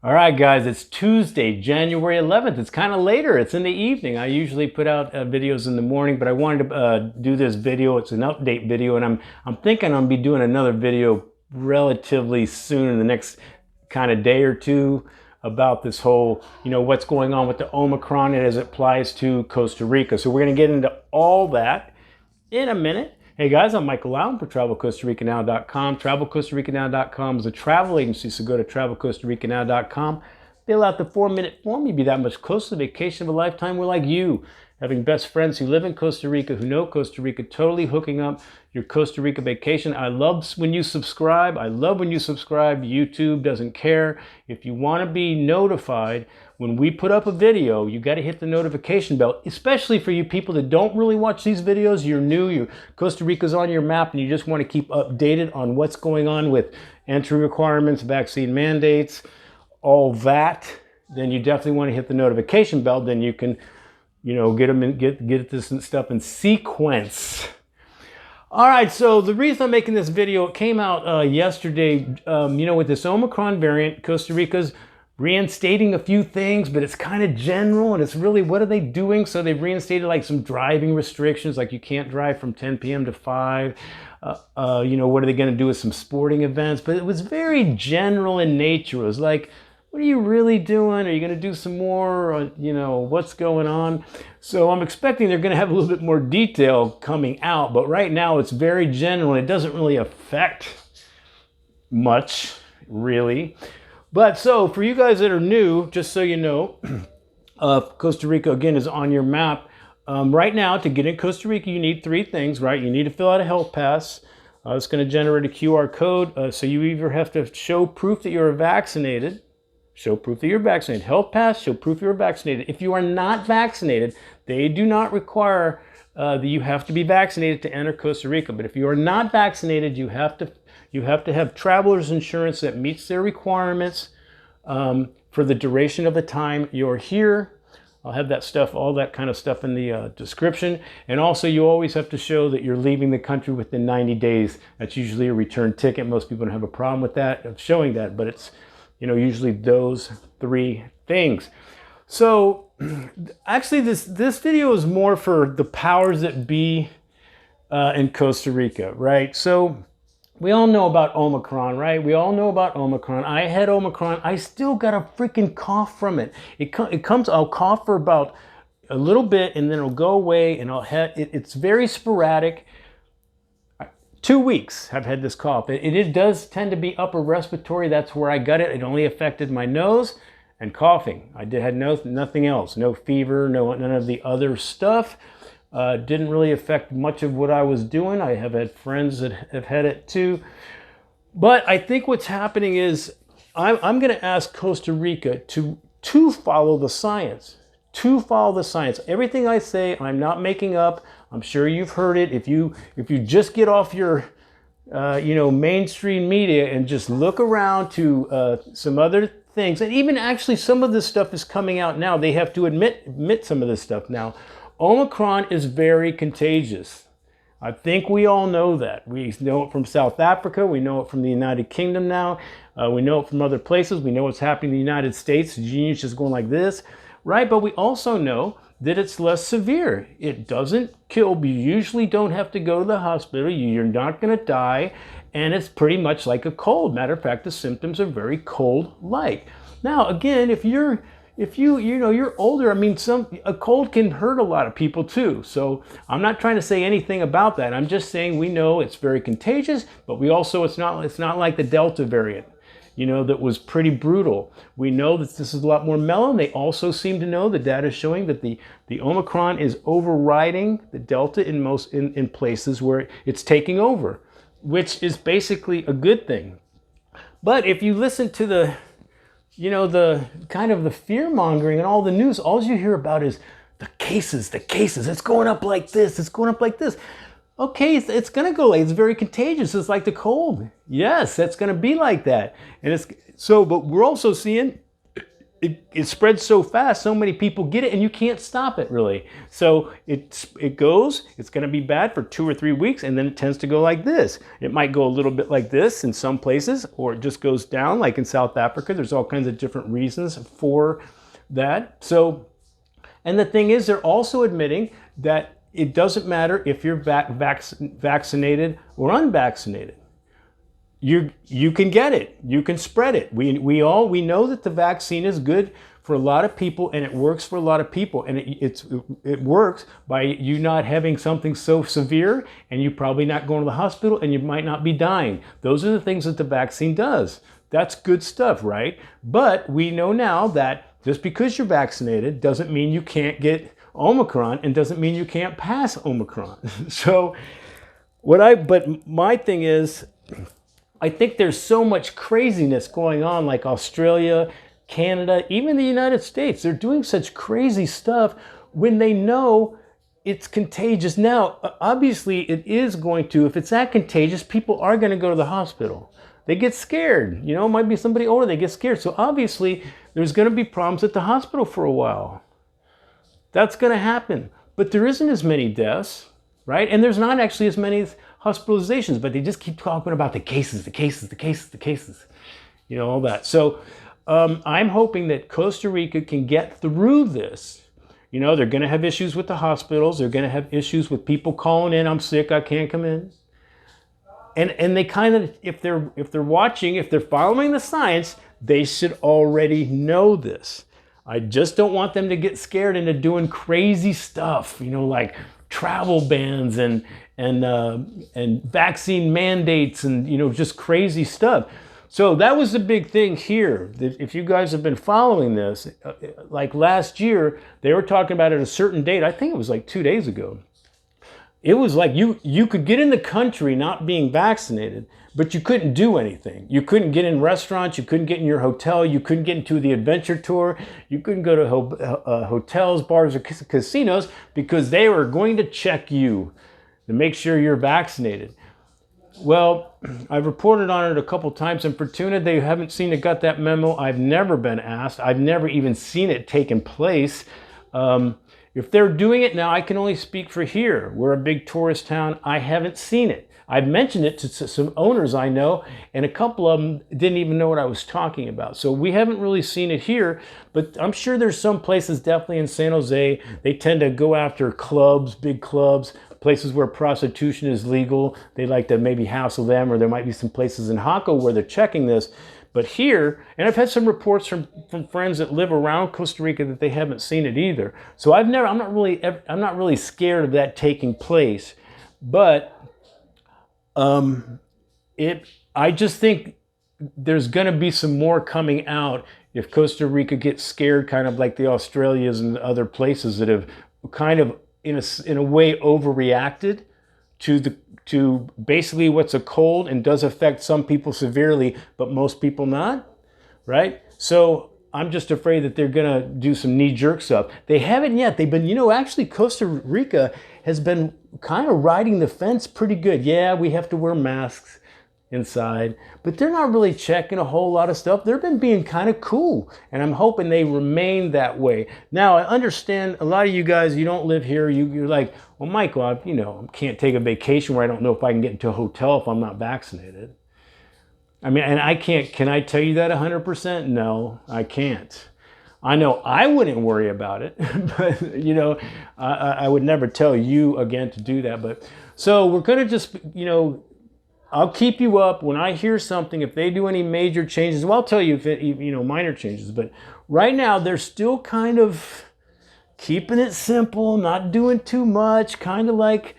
All right, guys, it's Tuesday, January 11th. It's kind of later. It's in the evening. I usually put out videos in the morning, but I wanted to do this video. It's an update video, and I'm thinking I'll be doing another video relatively soon in the next kind of day or two about this whole, what's going on with the Omicron as it applies to Costa Rica. So we're going to get into all that in a minute. Hey guys, I'm Michael Allen for TravelCostaRicaNow.com. TravelCostaRicaNow.com is a travel agency, so go to TravelCostaRicaNow.com. Fill out the 4-minute form. You'll be that much closer to the vacation of a lifetime. We're like you, having best friends who live in Costa Rica, who know Costa Rica, totally hooking up your Costa Rica vacation. I love when you subscribe. I love when you subscribe. YouTube doesn't care. If you want to be notified when we put up a video, you got to hit the notification bell, especially for you people that don't really watch these videos. You're new, Costa Rica's on your map, and you just want to keep updated on what's going on with entry requirements, vaccine mandates, all that. Then you definitely want to hit the notification bell. Then you can, get this stuff in sequence. All right, so the reason I'm making this video, it came out yesterday, with this Omicron variant, Costa Rica's reinstating a few things, but it's kind of general, and it's really, what are they doing? So they've reinstated like some driving restrictions, like you can't drive from 10 p.m. to 5. What are they going to do with some sporting events? But it was very general in nature. It was like, what are you really doing? Are you going to do some more? What's going on? So I'm expecting they're going to have a little bit more detail coming out, but right now it's very general, and it doesn't really affect much, really. But so for you guys that are new, just so you know, Costa Rica, again, is on your map. Right now, to get in Costa Rica, you need 3 things, right? You need to fill out a health pass. It's going to generate a QR code. So you either have to show proof that you're vaccinated, health pass, show proof you're vaccinated. If you are not vaccinated, they do not require that you have to be vaccinated to enter Costa Rica. But if you are not vaccinated, you have to have traveler's insurance that meets their requirements for the duration of the time you're here. I'll have that stuff, all that kind of stuff in the description. And also, you always have to show that you're leaving the country within 90 days. That's usually a return ticket. Most people don't have a problem with that, of showing that, but it's, usually those 3 things. So actually, this video is more for the powers that be in Costa Rica, right? So we all know about Omicron, right? We all know about Omicron. I had Omicron. I still got a freaking cough from it. I'll cough for about a little bit, and then it'll go away, and it's very sporadic. 2 weeks I've had this cough. It does tend to be upper respiratory. That's where I got it. It only affected my nose and coughing. I had nothing else. No fever, none of the other stuff. Didn't really affect much of what I was doing. I have had friends that have had it too. But I think what's happening is I'm going to ask Costa Rica to follow the science. To follow the science. Everything I say, I'm not making up. I'm sure you've heard it. If you just get off your mainstream media and just look around to some other things, and even actually some of this stuff is coming out now. They have to admit some of this stuff now. Omicron is very contagious. I think we all know that. We know it from South Africa. We know it from the United Kingdom now. We know it from other places. We know what's happening in the United States. The genius just going like this, right? But we also know that it's less severe. It doesn't kill. You usually don't have to go to the hospital. You're not going to die. And it's pretty much like a cold. Matter of fact, the symptoms are very cold-like. Now, again, if you're older, a cold can hurt a lot of people too. So I'm not trying to say anything about that. I'm just saying we know it's very contagious, but it's not like the Delta variant, that was pretty brutal. We know that this is a lot more mellow. They also seem to know, the data is showing that the Omicron is overriding the Delta in places where it's taking over, which is basically a good thing. But if you listen to the kind of the fear mongering and all the news, all you hear about is the cases, it's going up like this, it's going up like this. Okay, it's going to go, it's very contagious. It's like the cold. Yes, that's going to be like that. And but we're also seeing it spreads so fast, so many people get it, and you can't stop it really. So it goes, it's going to be bad for 2 or 3 weeks, and then it tends to go like this. It might go a little bit like this in some places, or it just goes down like in South Africa. There's all kinds of different reasons for that. So, and the thing is, they're also admitting that it doesn't matter if you're vaccinated or unvaccinated. You can get it, you can spread it. We know that the vaccine is good for a lot of people, and it works for a lot of people, and it works by you not having something so severe, and you probably not going to the hospital, and you might not be dying. Those are the things that the vaccine does. That's good stuff, right? But we know now that just because you're vaccinated doesn't mean you can't get Omicron, and doesn't mean you can't pass Omicron. So but my thing is, I think there's so much craziness going on, like Australia, Canada, even the United States. They're doing such crazy stuff when they know it's contagious. Now, obviously it is going to, if it's that contagious, people are going to go to the hospital. They get scared. You know, it might be somebody older, they get scared. So obviously there's going to be problems at the hospital for a while. That's going to happen. But there isn't as many deaths, right? And there's not actually as many hospitalizations, but they just keep talking about the cases, you know, all that. So I'm hoping that Costa Rica can get through this. You know, they're going to have issues with the hospitals. They're going to have issues with people calling in, I'm sick, I can't come in. And they kind of, if they're watching, if they're following the science, they should already know this. I just don't want them to get scared into doing crazy stuff, you know, like travel bans and vaccine mandates and, you know, just crazy stuff. So that was the big thing here. If you guys have been following this, like last year, they were talking about at a certain date, I think it was like 2 days ago. It was like you could get in the country not being vaccinated, but you couldn't do anything. You couldn't get in restaurants, you couldn't get in your hotel, you couldn't get into the adventure tour, you couldn't go to hotels, bars, or casinos, because they were going to check you to make sure you're vaccinated. Well, I've reported on it a couple times in Fortuna. They haven't seen it, got that memo. I've never been asked. I've never even seen it taken place. If they're doing it now, I can only speak for here. We're a big tourist town. I haven't seen it. I've mentioned it to some owners I know, and a couple of them didn't even know what I was talking about. So we haven't really seen it here, but I'm sure there's some places, definitely in San Jose, they tend to go after clubs, big clubs, places where prostitution is legal. They like to maybe hassle them, or there might be some places in Jaco where they're checking this. But here, and I've had some reports from friends that live around Costa Rica that they haven't seen it either. So I'm not really scared of that taking place. But I just think there's going to be some more coming out if Costa Rica gets scared, kind of like the Australias and other places that have kind of in a way overreacted to basically what's a cold and does affect some people severely, but most people not, right? So I'm just afraid that they're going to do some knee-jerk stuff. They haven't yet. They've been, you know, actually Costa Rica has been kind of riding the fence pretty good. Yeah, we have to wear masks inside, but they're not really checking a whole lot of stuff. They've been being kind of cool, and I'm hoping they remain that way. Now, I understand a lot of you guys, you don't live here. You're like, well, Michael, I can't take a vacation where I don't know if I can get into a hotel if I'm not vaccinated. I mean, and I can't, can I tell you that 100%? No, I can't. I know I wouldn't worry about it, but you know, I would never tell you again to do that. But so we're going to just, you know, I'll keep you up when I hear something. If they do any major changes, well, I'll tell you if it, you know, minor changes. But right now they're still kind of keeping it simple, not doing too much, kind of like,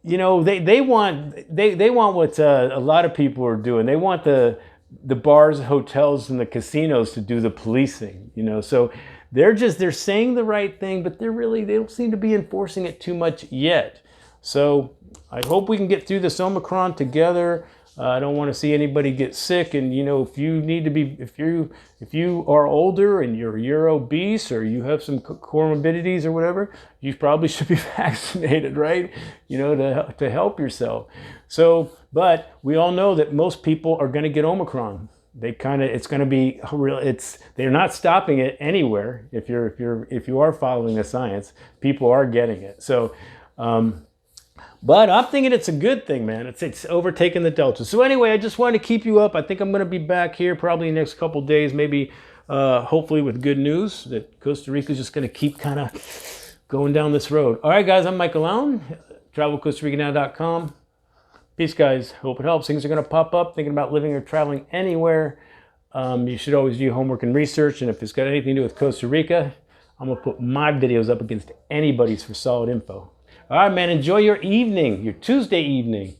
you know, they want what a lot of people are doing. They want the bars, hotels, and the casinos to do the policing, you know. So they're saying the right thing, but they don't seem to be enforcing it too much yet. So I hope we can get through this Omicron together. I don't want to see anybody get sick. And you know, if you are older and you're obese or you have some comorbidities or whatever, you probably should be vaccinated, right? You know, to help yourself. So, but we all know that most people are going to get Omicron. it's going to be real. They're not stopping it anywhere. If you are following the science, people are getting it. So, but I'm thinking it's a good thing, man. It's overtaking the Delta. So anyway, I just wanted to keep you up. I think I'm going to be back here probably the next couple days, maybe hopefully with good news that Costa Rica is just going to keep kind of going down this road. All right, guys, I'm Michael Allen, travelcostaricanow.com. Peace, guys. Hope it helps. Things are going to pop up. Thinking about living or traveling anywhere. You should always do your homework and research. And if it's got anything to do with Costa Rica, I'm going to put my videos up against anybody's for solid info. All right, man. Enjoy your evening, your Tuesday evening.